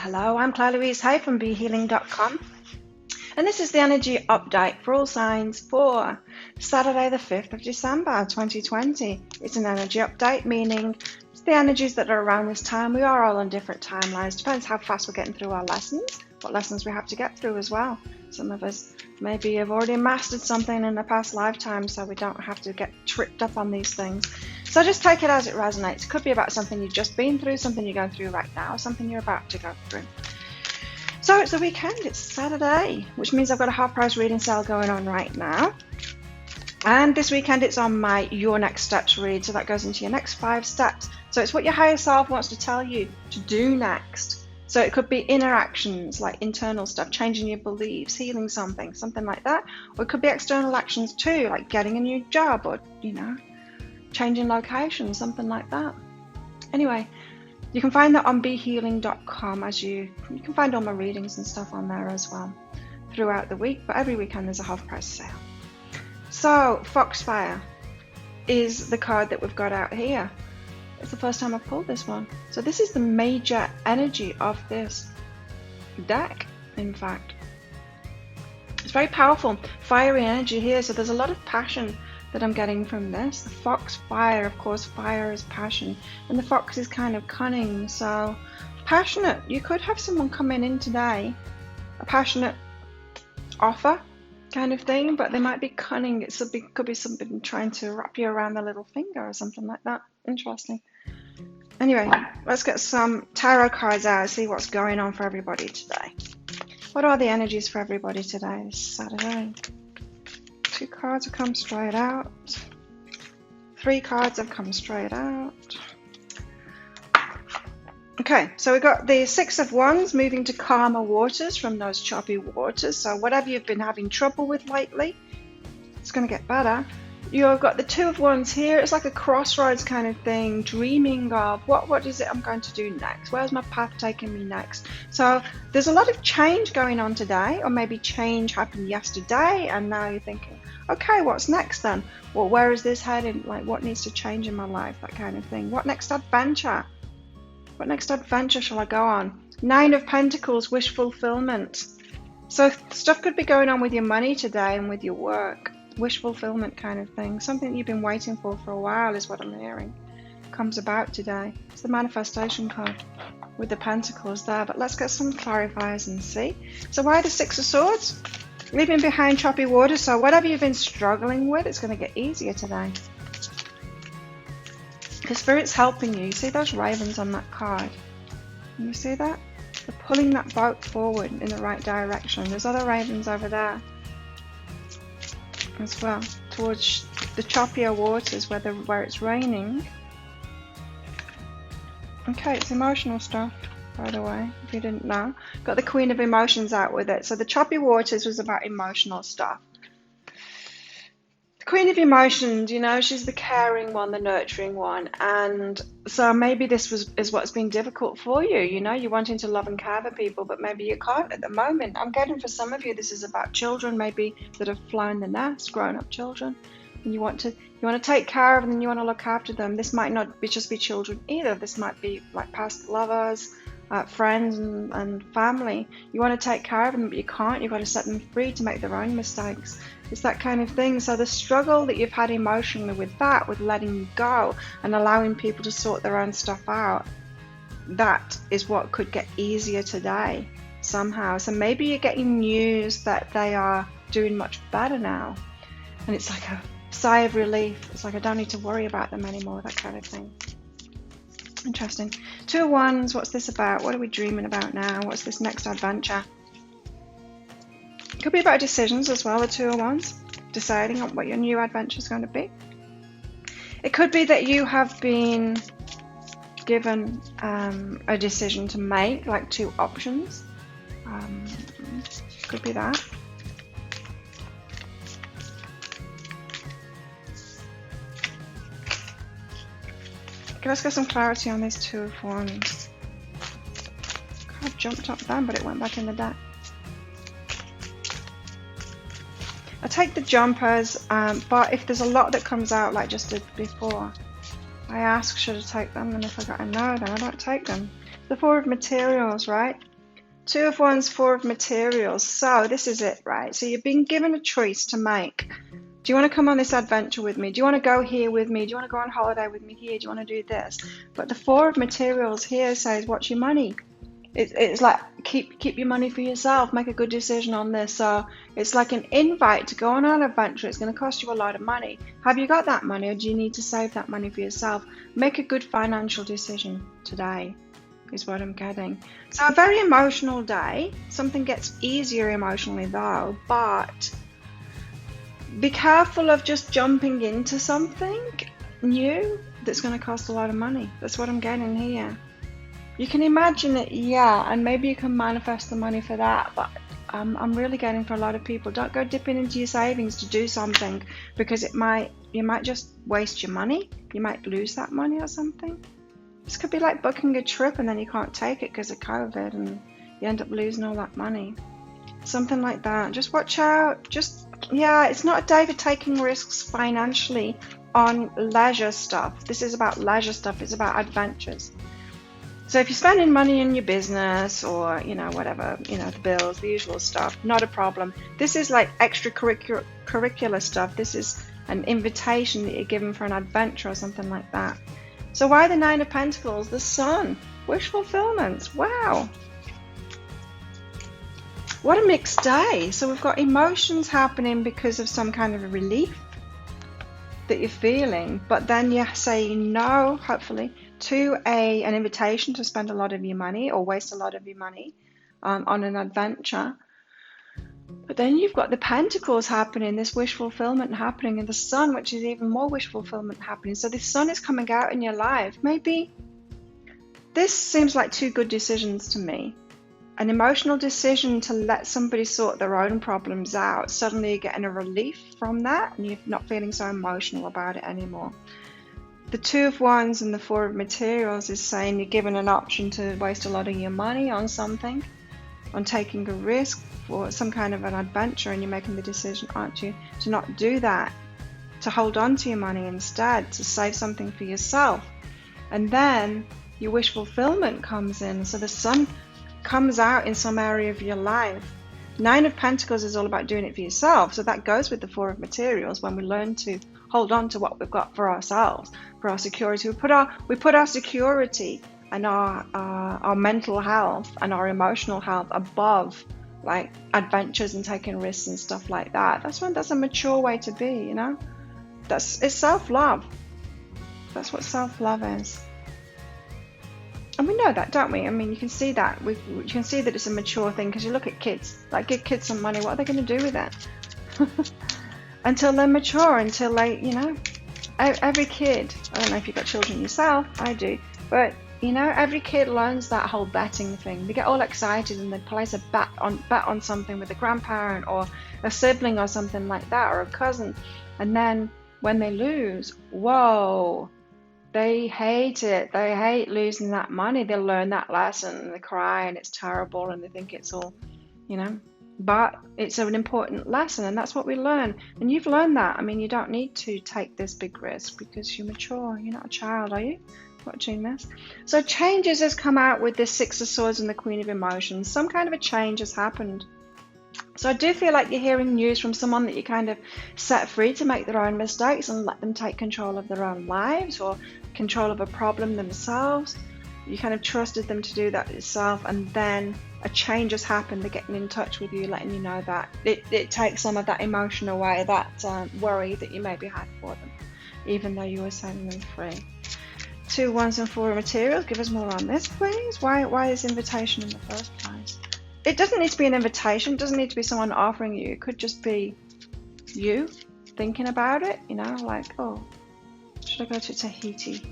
Hello, I'm Claire Louise Hay from BeHealing.com, and this is the energy update for all signs for Saturday the 5th of December 2020. It's an energy update, meaning it's the energies that are around this time. We are all on different timelines. Depends how fast we're getting through our lessons, what lessons we have to get through as well. Some of us maybe have already mastered something in the past lifetime, so we don't have to get tripped up on these things. So just take it as it resonates. It could be about something you've just been through, something you're going through right now, something you're about to go through. So it's the weekend, it's Saturday, which means I've got a half price reading sale going on right now. And this weekend it's on my Your Next Steps read, so that goes into your next 5 steps. So it's what your higher self wants to tell you to do next. So it could be inner actions, like internal stuff, changing your beliefs, healing something like that. Or it could be external actions too, like getting a new job or, changing location, something like that. Anyway, you can find that on BeHealing.com, as you can find all my readings and stuff on there as well throughout the week, but every weekend there's a half price sale. So Foxfire is the card that we've got out here. It's the first time I've pulled this one. So this is the major energy of this deck, in fact. It's very powerful, fiery energy here, so there's a lot of passion that I'm getting from this. The Foxfire, of course, fire is passion, and the fox is kind of cunning, so passionate. You could have someone coming in today, a passionate offer kind of thing, but they might be cunning. It could be something trying to wrap you around the little finger or something like that. Interesting. Anyway, let's get some tarot cards out and see what's going on for everybody today. What are the energies for everybody today, this Saturday? 2 cards have come straight out. 3 cards have come straight out. Okay, so we've got the 6 of Wands moving to calmer waters from those choppy waters. So whatever you've been having trouble with lately, it's going to get better. You've got the 2 of Wands here. It's like a crossroads kind of thing, dreaming of what is it I'm going to do next? Where's my path taking me next? So there's a lot of change going on today, or maybe change happened yesterday, and now you're thinking, okay, what's next then? Well, where is this heading? Like, what needs to change in my life? That kind of thing. What next adventure? What next adventure shall I go on? 9 of Pentacles, wish fulfillment. So stuff could be going on with your money today and with your work. Wish fulfillment kind of thing. Something you've been waiting for a while is what I'm hearing. Comes about today. It's the manifestation card with the Pentacles there. But let's get some clarifiers and see. So why the 6 of Swords? Leaving behind choppy water. So whatever you've been struggling with, it's going to get easier today. Because Spirit's helping you. You see those ravens on that card? Can you see that? They're pulling that boat forward in the right direction. There's other ravens over there as well, towards the choppier waters where it's raining. Okay, it's emotional stuff, by the way, if you didn't know. Got the Queen of Emotions out with it. So the choppy waters was about emotional stuff. The Queen of Emotions, she's the caring one, the nurturing one, and so maybe this is what's been difficult for you. You're wanting to love and care for people, but maybe you can't at the moment. I'm getting for some of you this is about children maybe that have flown the nest, grown-up children, and you want to take care of them and you want to look after them. This might not just be children either. This might be like past lovers, friends and family. You want to take care of them, but you can't. You've got to set them free to make their own mistakes. It's that kind of thing. So the struggle that you've had emotionally with that, with letting go and allowing people to sort their own stuff out, that is what could get easier today somehow. So maybe you're getting news that they are doing much better now, and it's like a sigh of relief. It's like I don't need to worry about them anymore, that kind of thing. Interesting. 2 of Wands, what's this about? What are we dreaming about now? What's this next adventure? Could be about decisions as well, the 2 of Wands. Deciding on what your new adventure is going to be. It could be that you have been given a decision to make, like 2 options. Could be that. Okay, let's get some clarity on this 2 of Wands. Kind of jumped up then, but it went back in the deck. I take the jumpers, but if there's a lot that comes out like just did before, I ask should I take them, and if I got a no, then I don't take them. The 4 of Materials, right? Two of Wands, Four of Materials. So this is it, right? So you've been given a choice to make. Do you want to come on this adventure with me? Do you want to go here with me? Do you want to go on holiday with me here? Do you want to do this? But the Four of Materials here says, watch your money. It's like, keep your money for yourself. Make a good decision on this. So it's like an invite to go on an adventure. It's going to cost you a lot of money. Have you got that money, or do you need to save that money for yourself? Make a good financial decision today, is what I'm getting. So a very emotional day. Something gets easier emotionally though, but be careful of just jumping into something new that's going to cost a lot of money. That's what I'm getting here. You can imagine it, yeah, and maybe you can manifest the money for that, but I'm really getting for a lot of people, don't go dipping into your savings to do something, because you might just waste your money. You might lose that money or something. This could be like booking a trip and then you can't take it because of COVID and you end up losing all that money. Something like that. Just watch out. Yeah, it's not a day for taking risks financially on leisure stuff. This is about leisure stuff. It's about adventures. So if you're spending money in your business or, whatever, the bills, the usual stuff, not a problem. This is like extracurricular stuff. This is an invitation that you're given for an adventure or something like that. So why the Nine of Pentacles? The Sun. Wish fulfillment. Wow. What a mixed day. So we've got emotions happening because of some kind of a relief that you're feeling, but then you're saying no, hopefully, to an invitation to spend a lot of your money or waste a lot of your money on an adventure. But then you've got the Pentacles happening, this wish fulfillment happening, and the Sun, which is even more wish fulfillment happening. So the Sun is coming out in your life. Maybe this seems like two good decisions to me. An emotional decision to let somebody sort their own problems out. Suddenly you're getting a relief from that and you're not feeling so emotional about it anymore. The Two of Wands and the Four of Materials is saying you're given an option to waste a lot of your money on something, on taking a risk for some kind of an adventure, and you're making the decision, aren't you, to not do that, to hold on to your money instead, to save something for yourself. And then your wish fulfillment comes in. So the Sun comes out in some area of your life. Nine of Pentacles is all about doing it for yourself. So that goes with the Four of Materials. When we learn to hold on to what we've got for ourselves, for our security, we put our security and our mental health and our emotional health above like adventures and taking risks and stuff like that. That's a mature way to be, it's self-love. That's what self-love is. And we know that, don't we? I mean, you can see that. You can see that it's a mature thing, because you look at kids. Like, give kids some money, what are they going to do with it? Until they're mature, until they, every kid, I don't know if you've got children yourself, I do, but, every kid learns that whole betting thing. They get all excited and they place a bet on something with a grandparent or a sibling or something like that, or a cousin. And then when they lose, whoa, they hate it. They hate losing that money. They learn that lesson and they cry and it's terrible and they think it's all, but it's an important lesson, and that's what we learn. And you've learned that. I mean, you don't need to take this big risk because you're mature. You're not a child, are you? Watching this. So changes has come out with this Six of Swords and the Queen of Emotions. Some kind of a change has happened. So I do feel like you're hearing news from someone that you kind of set free to make their own mistakes and let them take control of their own lives or control of a problem themselves. You kind of trusted them to do that yourself, and then a change has happened. They're getting in touch with you, letting you know that it takes some of that emotion away, that worry that you maybe had for them, even though you were setting them free. Two Wands and Four of Materials. Give us more on this, please. Why this invitation in the first place? It doesn't need to be an invitation. It doesn't need to be someone offering you. It could just be you thinking about it, like, oh, should I go to Tahiti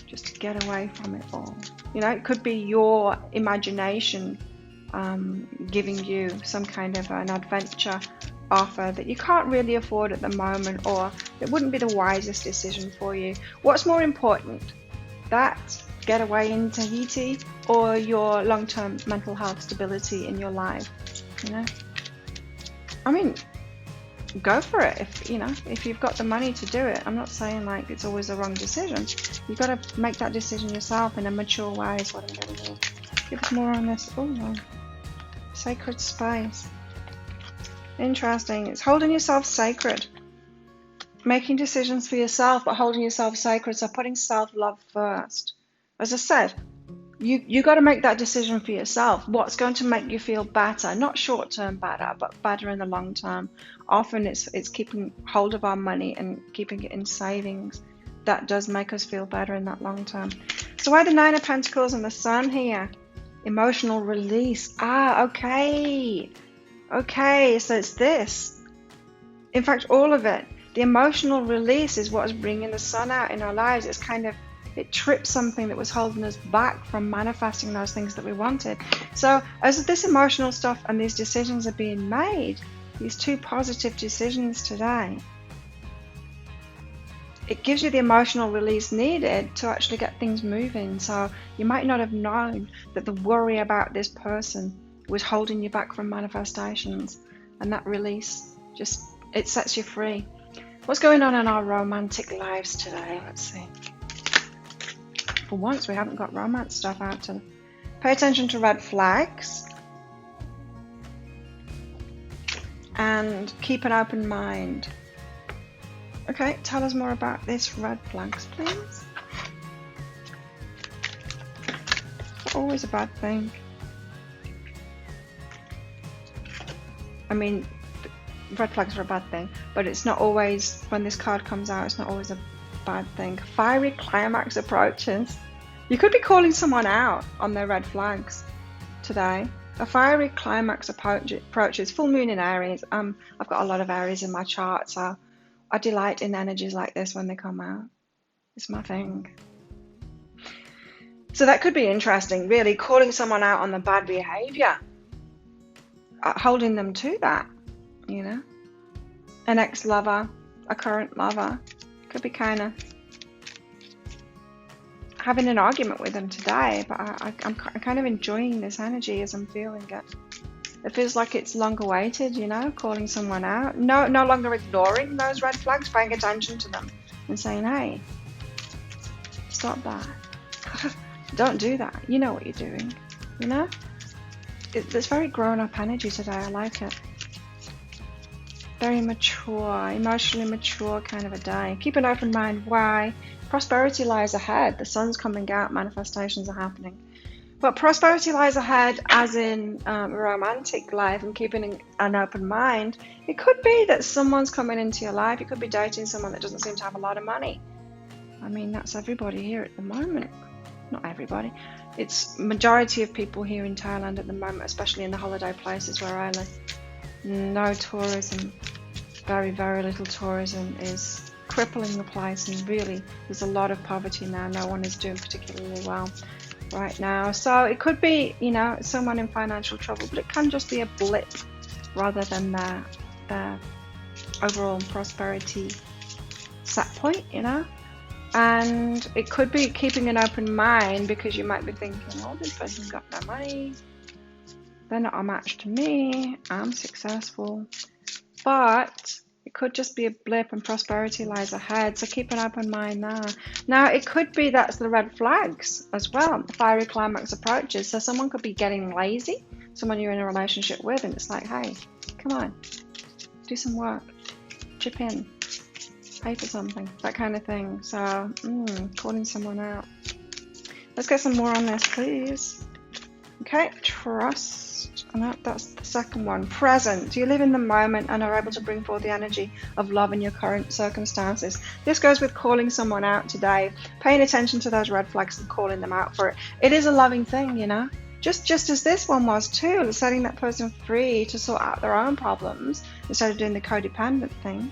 just to get away from it all? It could be your imagination giving you some kind of an adventure offer that you can't really afford at the moment, or it wouldn't be the wisest decision for you. What's more important, that getaway in Tahiti or your long-term mental health stability in your life? I mean, go for it if you've got the money to do it. I'm not saying like it's always the wrong decision. You've got to make that decision yourself in a mature way, is what I'm getting here. Give us more on this. Oh no. Sacred space. Interesting. It's holding yourself sacred. Making decisions for yourself, but holding yourself sacred. So putting self-love first. As I said, you got to make that decision for yourself. What's going to make you feel better? Not short-term better, but better in the long term. Often it's keeping hold of our money and keeping it in savings. That does make us feel better in that long term. So why the Nine of Pentacles and the Sun here? Emotional release. Okay, so it's this. In fact, all of it. The emotional release is what is bringing the Sun out in our lives. It's kind of, it trips something that was holding us back from manifesting those things that we wanted. So as this emotional stuff and these decisions are being made, these two positive decisions today, it gives you the emotional release needed to actually get things moving. So you might not have known that the worry about this person was holding you back from manifestations, and that release just, it sets you free. What's going on in our romantic lives today? Let's see. For once, we haven't got romance stuff out to pay attention to red flags and keep an open mind. Okay, tell us more about this red flags, please. It's always a bad thing. I mean, red flags are a bad thing, but it's not always, when this card comes out, it's not always a bad thing. Fiery climax approaches. You could be calling someone out on their red flags today. A fiery climax approaches. Full moon in Aries. I've got a lot of Aries in my chart, so I delight in energies like this when they come out. It's my thing. So that could be interesting, really, calling someone out on the bad behavior, holding them to that, you know. An ex-lover, a current lover, could be kind of having an argument with them today, but I'm kind of enjoying this energy as I'm feeling it. It feels like it's long awaited, you know, calling someone out. No longer ignoring those red flags, paying attention to them and saying, hey, stop that. Don't do that. You know what you're doing, you know? It's very grown-up energy today. I like it. Very mature, emotionally mature kind of a day. Keep an open mind. Why? Prosperity lies ahead. The sun's coming out. Manifestations are happening. But prosperity lies ahead as in romantic life and keeping an open mind. It could be that someone's coming into your life. You could be dating someone that doesn't seem to have a lot of money. I mean, that's everybody here at the moment. Not everybody. It's majority of people here in Thailand at the moment, especially in the holiday places where I live. No tourism. Very, very little tourism is crippling the place, and really there's a lot of poverty now. No one is doing particularly well right now. So it could be, you know, someone in financial trouble, but it can just be a blip rather than their overall prosperity set point, you know. And it could be keeping an open mind, because you might be thinking, oh, this person's got no money, they're not a match to me, I'm successful. But it could just be a blip and prosperity lies ahead. So keep an open mind now. Now, it could be that's the red flags as well. The fiery climax approaches. So someone could be getting lazy, someone you're in a relationship with, and it's like, hey, come on, do some work, chip in, pay for something, that kind of thing. So, calling someone out. Let's get some more on this, please. Okay, trust. And that's the second one. Present. You live in the moment and are able to bring forth the energy of love in your current circumstances. This goes with calling someone out today, paying attention to those red flags and calling them out for it. It is a loving thing, you know. Just as this one was too, setting that person free to sort out their own problems instead of doing the codependent thing.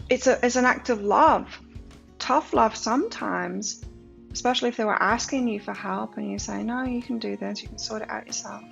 It's an act of love. Tough love sometimes. Especially if they were asking you for help and you say, no, you can do this, you can sort it out yourself.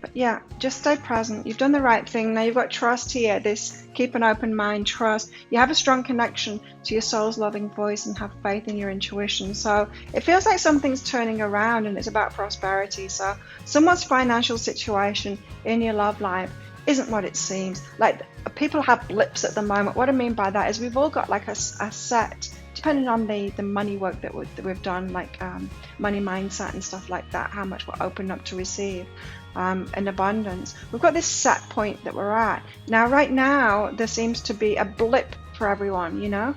But yeah, just stay present. You've done the right thing. Now you've got trust here, this keep an open mind, trust. You have a strong connection to your soul's loving voice and have faith in your intuition. So it feels like something's turning around and it's about prosperity. So someone's financial situation in your love life isn't what it seems. Like, people have blips at the moment. What I mean by that is we've all got like a set depending on the money work that we've done, like money mindset and stuff like that, how much we're open up to receive in abundance. We've got this set point that we're at. Now, right now, there seems to be a blip for everyone, you know,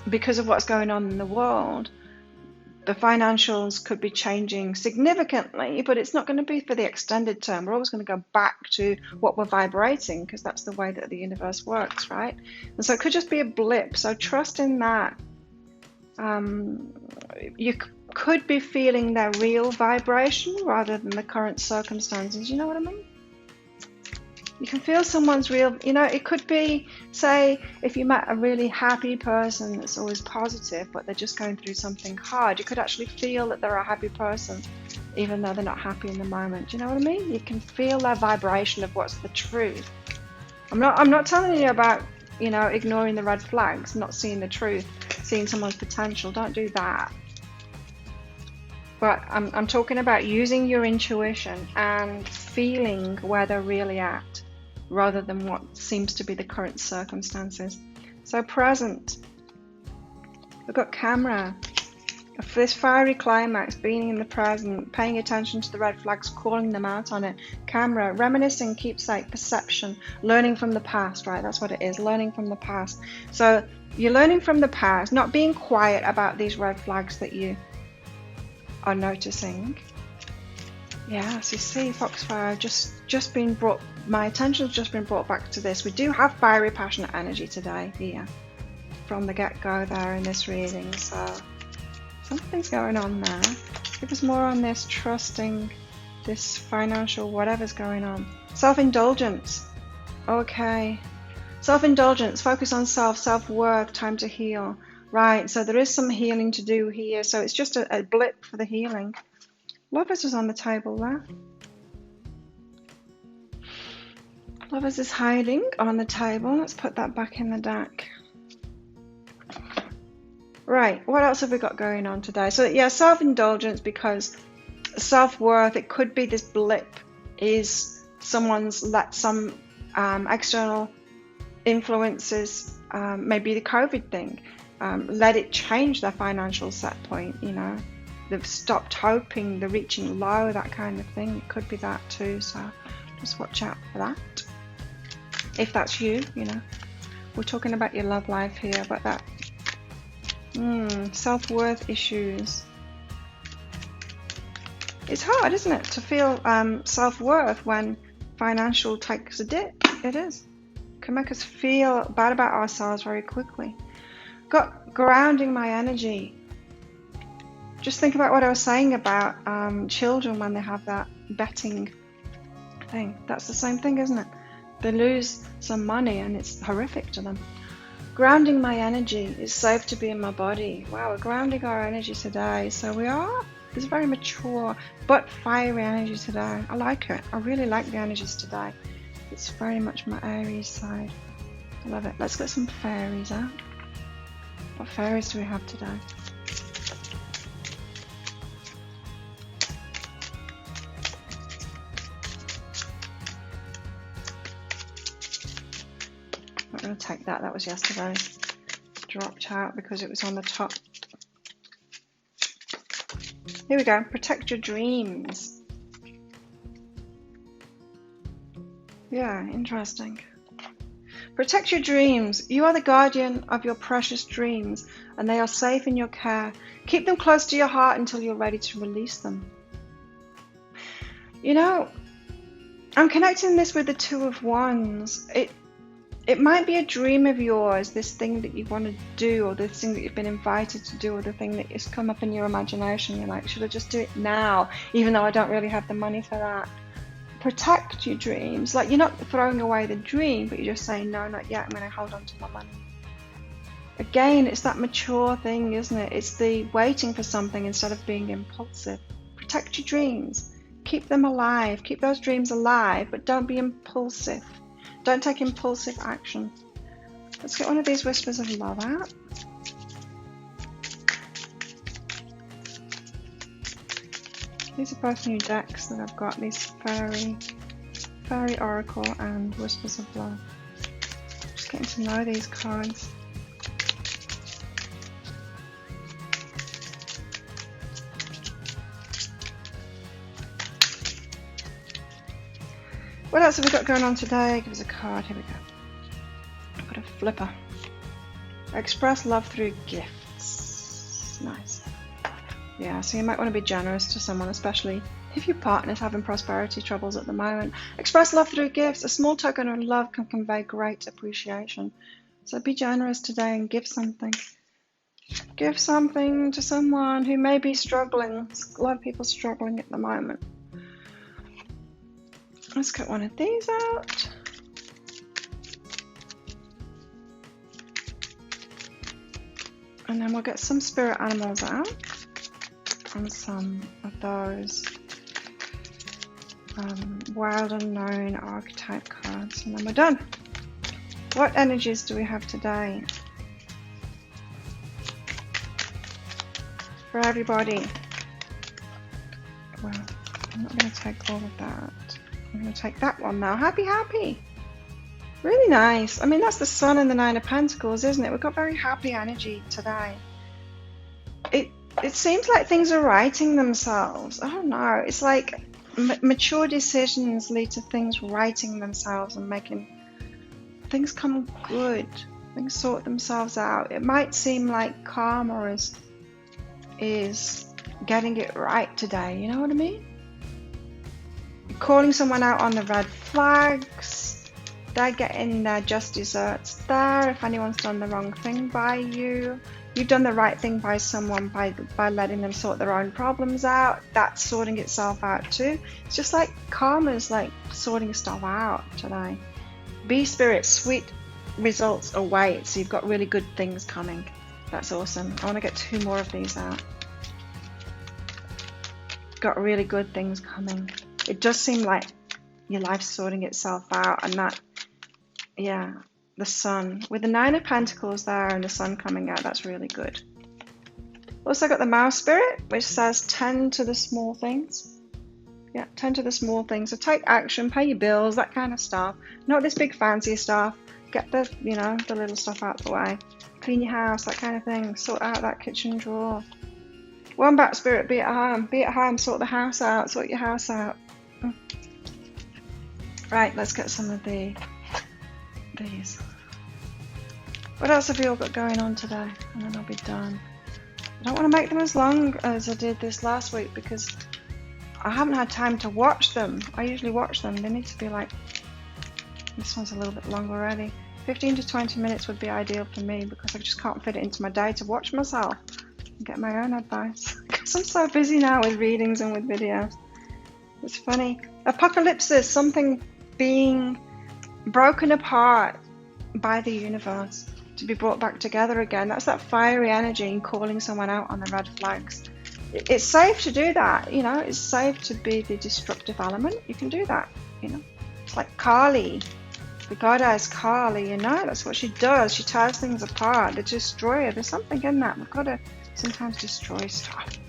because of what's going on in the world. The financials could be changing significantly, but it's not going to be for the extended term. We're always going to go back to what we're vibrating, because that's the way that the universe works, right? And so it could just be a blip. So trust in that. You could be feeling their real vibration rather than the current circumstances. You know what I mean? You can feel someone's real, you know, it could be, say, if you met a really happy person that's always positive, but they're just going through something hard, you could actually feel that they're a happy person, even though they're not happy in the moment. Do you know what I mean? You can feel their vibration of what's the truth. I'm not telling you about, you know, ignoring the red flags, not seeing the truth, seeing someone's potential. Don't do that. But I'm talking about using your intuition and feeling where they're really at, rather than what seems to be the current circumstances. So present. We've got camera. This fiery climax, being in the present, paying attention to the red flags, calling them out on it. Camera, reminiscing, keepsake, perception, learning from the past, right? That's what it is, learning from the past. So you're learning from the past, not being quiet about these red flags that you are noticing. Yeah, so you see, Foxfire, just been brought, my attention's just been brought back to this. We do have fiery, passionate energy today here, from the get-go there in this reading, so something's going on there. Give us more on this, trusting this financial, whatever's going on. Self-indulgence. Okay. Self-indulgence, focus on self-worth, time to heal. Right, so there is some healing to do here, so it's just a blip for the healing. Lovers is on the table there. Lovers is hiding on the table. Let's put that back in the deck. Right, what else have we got going on today? So yeah, self-indulgence, because self-worth, it could be this blip is someone's let some external influences, maybe the COVID thing, let it change their financial set point, you know. They've stopped hoping, they're reaching low, that kind of thing. It could be that too, so just watch out for that. If that's you, you know. We're talking about your love life here, but that self-worth issues. It's hard, isn't it, to feel self-worth when financial takes a dip. It is. It can make us feel bad about ourselves very quickly. Got grounding my energy. Just think about what I was saying about children when they have that betting thing. That's the same thing, isn't it? They lose some money and it's horrific to them. Grounding my energy. It's safe to be in my body. Wow, we're grounding our energy today. So we are. It's very mature but fiery energy today. I like it. I really like the energies today. It's very much my Aries side. I love it. Let's get some fairies out. What fairies do we have today? I'm not going to take that. That was yesterday. Dropped out because it was on the top. Here we go. Protect your dreams. Yeah, interesting. Protect your dreams. You are the guardian of your precious dreams, and they are safe in your care. Keep them close to your heart until you're ready to release them. You know, I'm connecting this with the Two of Wands. It might be a dream of yours, this thing that you want to do, or this thing that you've been invited to do, or the thing that has come up in your imagination. You're like, should I just do it now, even though I don't really have the money for that? Protect your dreams. Like, you're not throwing away the dream, but you're just saying, no, not yet, I'm going to hold on to my money. Again, it's that mature thing, isn't it? It's the waiting for something instead of being impulsive. Protect your dreams. Keep them alive. Keep those dreams alive, but don't be impulsive. Don't take impulsive action. Let's get one of these whispers of love out. These are both new decks that I've got, these Fairy Oracle and Whispers of Love. Just getting to know these cards. What else have we got going on today? Give us a card. Here we go. I've got a flipper. Express love through gifts. Nice. Yeah, so you might want to be generous to someone, especially if your partner's having prosperity troubles at the moment. Express love through gifts. A small token of love can convey great appreciation. So be generous today and give something. Give something to someone who may be struggling. A lot of people struggling at the moment. Let's get one of these out. And then we'll get some spirit animals out and some of those wild unknown archetype cards, and then we're done. What energies do we have today for everybody? Well, I'm not going to take all of that. I'm going to take that one now. Happy, happy. Really nice. I mean, that's the Sun and the Nine of Pentacles, isn't it? We've got very happy energy today. It seems like things are righting themselves. I don't know. It's like mature decisions lead to things righting themselves and making things come good. Things sort themselves out. It might seem like karma is getting it right today. You know what I mean? You're calling someone out on the red flags. They're getting their just desserts there. If anyone's done the wrong thing by you, you've done the right thing by someone by letting them sort their own problems out. That's sorting itself out too. It's just like karma's like sorting stuff out today. Be spirit, sweet results await. So you've got really good things coming. That's awesome. I want to get 2 more of these out. Got really good things coming. It does seem like your life's sorting itself out, and that, yeah, the Sun with the Nine of Pentacles there and the Sun coming out, that's really good. Also got the Mouse Spirit, which says tend to the small things. Yeah, tend to the small things. So take action, pay your bills, that kind of stuff. Not this big fancy stuff. Get the, you know, the little stuff out the way. Clean your house, that kind of thing. Sort out that kitchen drawer. Wombat Spirit, be at home. Be at home, sort the house out, sort your house out. Right, let's get some of these. What else have you all got going on today? And then I'll be done. I don't want to make them as long as I did this last week because I haven't had time to watch them. I usually watch them. They need to be like, this one's a little bit long already. 15 to 20 minutes would be ideal for me because I just can't fit it into my day to watch myself and get my own advice. Because I'm so busy now with readings and with videos. It's funny. Apocalypse, something being broken apart by the universe to be brought back together again. That's that fiery energy and calling someone out on the red flags. It's safe to do that, you know. It's safe to be the destructive element. You can do that, you know. It's like Kali, the goddess Kali, you know. That's what she does. She tears things apart, the destroyer. There's something in that. We've got to sometimes destroy stuff.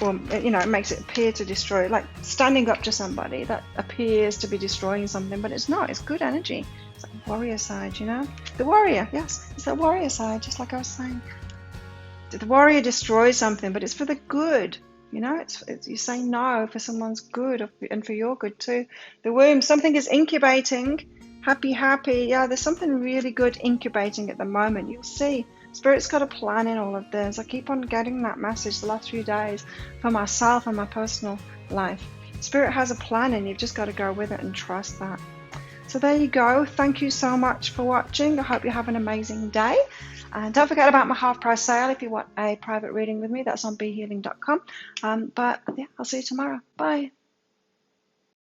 Or, you know, it makes it appear to destroy, like standing up to somebody that appears to be destroying something, but it's not. It's good energy. It's like warrior side, you know. The warrior, yes, it's that warrior side, just like I was saying. The warrior destroys something, but it's for the good, you know. It's you say no for someone's good and for your good too. The womb, something is incubating. Happy, happy. Yeah, there's something really good incubating at the moment. You'll see. Spirit's got a plan in all of this. I keep on getting that message the last few days for myself and my personal life. Spirit has a plan and you've just got to go with it and trust that. So there you go. Thank you so much for watching. I hope you have an amazing day. And don't forget about my half-price sale if you want a private reading with me. That's on behealing.com. But yeah, I'll see you tomorrow. Bye.